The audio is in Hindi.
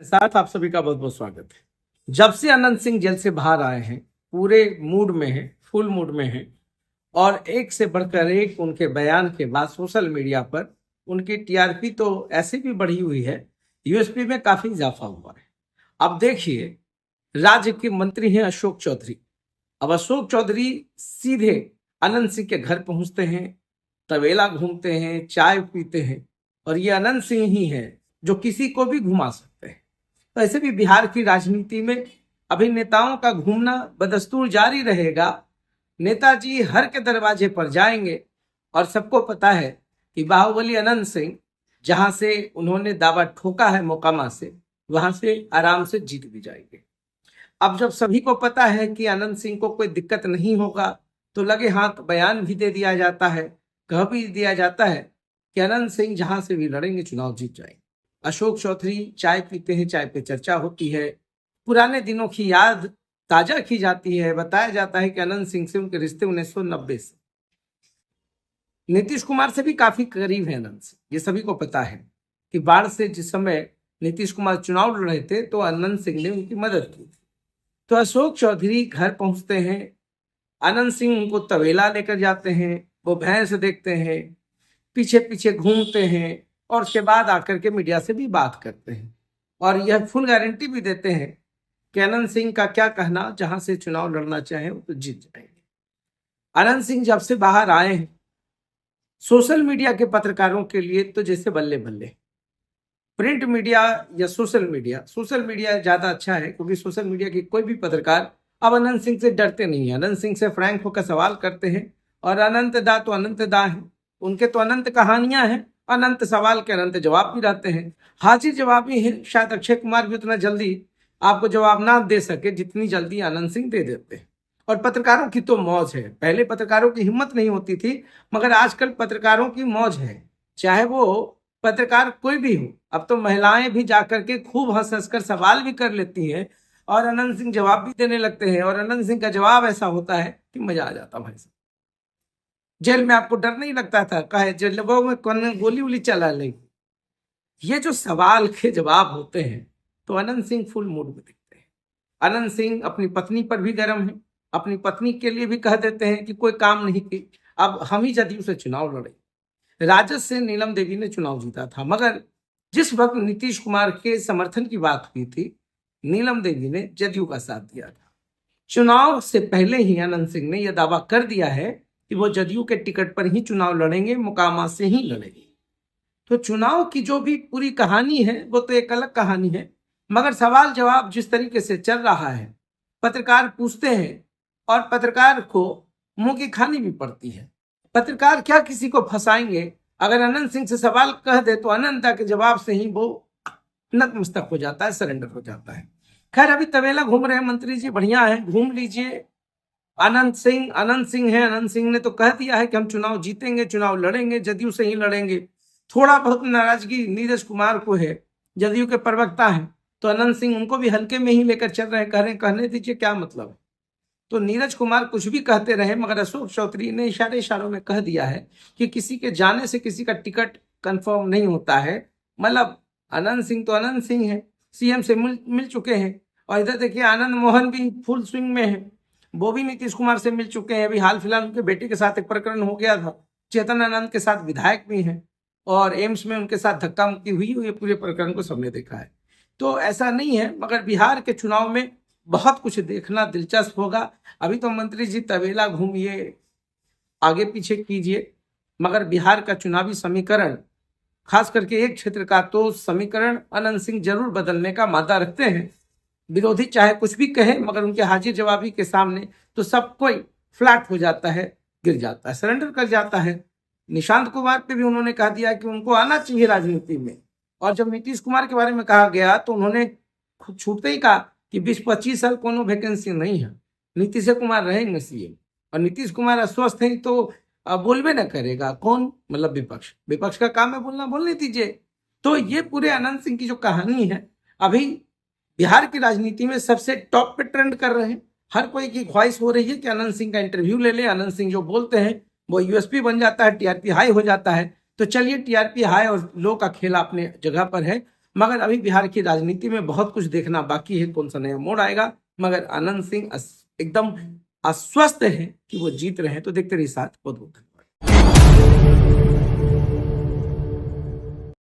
साथ आप सभी का बहुत बहुत स्वागत है। जब से अनंत सिंह जेल से बाहर आए हैं पूरे मूड में हैं, फुल मूड में हैं और एक से बढ़कर एक उनके बयान के बाद सोशल मीडिया पर उनकी टीआरपी तो ऐसे भी बढ़ी हुई है, यूएसपी में काफी इजाफा हुआ है। अब देखिए, राज्य के मंत्री हैं अशोक चौधरी। अब अशोक चौधरी सीधे अनंत सिंह के घर पहुंचते हैं, तबेला घूमते हैं, चाय पीते हैं और ये अनंत सिंह ही है जो किसी को भी घुमा सकते हैं। तो ऐसे भी बिहार की राजनीति में अभी नेताओं का घूमना बदस्तूर जारी रहेगा। नेताजी हर के दरवाजे पर जाएंगे और सबको पता है कि बाहुबली अनंत सिंह जहां से उन्होंने दावा ठोका है मोकामा से, वहां से आराम से जीत भी जाएंगे। अब जब सभी को पता है कि अनंत सिंह को कोई दिक्कत नहीं होगा तो लगे हाथ बयान भी दे दिया जाता है, कह भी दिया जाता है कि अनंत सिंह जहां से भी लड़ेंगे चुनाव जीत जाएंगे। अशोक चौधरी चाय पीते हैं, चाय पे चर्चा होती है, पुराने दिनों की याद ताजा की जाती है। बताया जाता है कि अनंत सिंह से उनके रिश्ते 1990 से नीतीश कुमार से भी काफी करीब है अनंत सिंह। ये सभी को पता है कि बाढ़ से जिस समय नीतीश कुमार चुनाव लड़ रहे थे तो अनंत सिंह ने उनकी मदद की थी। तो अशोक चौधरी घर पहुंचते हैं, अनंत सिंह उनको तबेला लेकर जाते हैं, वो भैंस देखते हैं, पीछे पीछे घूमते हैं और उसके बाद आकर के मीडिया से भी बात करते हैं और यह फुल गारंटी भी देते हैं कि अनंत सिंह का क्या कहना, जहां से चुनाव लड़ना चाहे वो तो जीत जाएंगे। अनंत सिंह जब से बाहर आए हैं सोशल मीडिया के पत्रकारों के लिए तो जैसे बल्ले बल्ले। प्रिंट मीडिया या सोशल मीडिया ज्यादा अच्छा है क्योंकि सोशल मीडिया के कोई भी पत्रकार अब अनंत सिंह से डरते नहीं है। अनंत सिंह से फ्रैंक होकर सवाल करते हैं और अनंत दा तो अनंत दा है, उनके तो अनंत कहानियां हैं, अनंत सवाल के अनंत जवाब भी रहते हैं। हाजिर जवाबी है। शायद अक्षय कुमार भी उतना जल्दी आपको जवाब ना दे सके जितनी जल्दी आनंद सिंह दे देते हैं। और पत्रकारों की तो मौज है। पहले पत्रकारों की हिम्मत नहीं होती थी, मगर आजकल पत्रकारों की मौज है, चाहे वो पत्रकार कोई भी हो। अब तो महिलाएं भी जाकर के खूब हंस हंस कर सवाल भी कर लेती हैं और अनंत सिंह जवाब भी देने लगते हैं और अनंत सिंह का जवाब ऐसा होता है कि मजा आ जाता भाई साहब। जेल में आपको डर नहीं लगता था, कहे जेलों में कौन गोली वोली चला लेगी। ये जो सवाल के जवाब होते हैं तो अनंत सिंह फुल मूड में दिखते हैं। अनंत सिंह अपनी पत्नी पर भी गर्म है, अपनी पत्नी के लिए भी कह देते हैं कि कोई काम नहीं की, अब हम ही जदयू से चुनाव लड़े। राजद से नीलम देवी ने चुनाव जीता था, मगर जिस वक्त नीतीश कुमार के समर्थन की बात हुई थी नीलम देवी ने जदयू का साथ दिया था। चुनाव से पहले ही अनंत सिंह ने यह दावा कर दिया है कि वो जदयू के टिकट पर ही चुनाव लड़ेंगे, मोकामा से ही लड़ेंगे। तो चुनाव की जो भी पूरी कहानी है वो तो एक अलग कहानी है, मगर सवाल जवाब जिस तरीके से चल रहा है, पत्रकार पूछते हैं और पत्रकार को मुंह की खानी भी पड़ती है। पत्रकार क्या किसी को फंसाएंगे? अगर अनंत सिंह से सवाल कह दे तो अनंता के जवाब से ही वो नतमस्तक हो जाता है, सरेंडर हो जाता है। खैर, अभी तबेला घूम रहे हैं मंत्री जी, बढ़िया है, घूम लीजिए। अनंत सिंह है, अनंत सिंह ने तो कह दिया है कि हम चुनाव जीतेंगे, चुनाव लड़ेंगे, जदयू से ही लड़ेंगे। थोड़ा बहुत नाराजगी नीरज कुमार को है, जदयू के प्रवक्ता हैं, तो अनंत सिंह उनको भी हल्के में ही लेकर चल रहे हैं, कह रहे हैं कहने दीजिए क्या मतलब है। तो नीरज कुमार कुछ भी कहते रहे, मगर अशोक चौधरी ने इशारों में कह दिया है कि किसी के जाने से किसी का टिकट कंफर्म नहीं होता है। मतलब अनंत सिंह तो अनंत सिंह है, सीएम से मिल चुके हैं। और इधर देखिए आनंद मोहन भी फुल स्विंग में है, वो भी नीतीश कुमार से मिल चुके हैं। अभी हाल फिलहाल उनके बेटे के साथ एक प्रकरण हो गया था, चेतन आनंद के साथ विधायक भी हैं और एम्स में उनके साथ धक्का मुक्की हुई, ये पूरे प्रकरण को सबने देखा है। तो ऐसा नहीं है, मगर बिहार के चुनाव में बहुत कुछ देखना दिलचस्प होगा। अभी तो मंत्री जी तबेला घूमिए, आगे पीछे कीजिए, मगर बिहार का चुनावी समीकरण, खास करके एक क्षेत्र का तो समीकरण अनंत सिंह जरूर बदलने का मादा रखते हैं। विरोधी चाहे कुछ भी कहे, मगर उनके हाजिर जवाबी के सामने तो सब कोई फ्लैट हो जाता है, गिर जाता है, सरेंडर कर जाता है। निशांत कुमार पे भी उन्होंने कह दिया कि उनको आना चाहिए राजनीति में। और जब नीतीश कुमार के बारे में कहा गया तो उन्होंने खुद छूटते ही कहा कि 20-25 साल कोनो वैकेंसी नहीं है, नीतीश कुमार रहेंगे सीएम। और नीतीश कुमार अस्वस्थ हैं तो बोलबे न करेगा कौन? मतलब विपक्ष का काम है बोलना, बोलने दीजिए। तो ये पूरे अनंत सिंह की जो कहानी है, अभी बिहार की राजनीति में सबसे टॉप पे ट्रेंड कर रहे हैं। हर कोई की ख्वाहिश हो रही है कि अनंत सिंह का इंटरव्यू ले ले। अनंत सिंह जो बोलते हैं वो यूएसपी बन जाता है, टीआरपी हाई हो जाता है। तो चलिए, टीआरपी हाई और लो का खेल अपने जगह पर है, मगर अभी बिहार की राजनीति में बहुत कुछ देखना बाकी है, कौन सा नया मोड़ आएगा। मगर आनंद सिंह एकदम आश्वस्त है कि वो जीत रहे हैं। तो देखते रहिए साथ बहुत बहुत।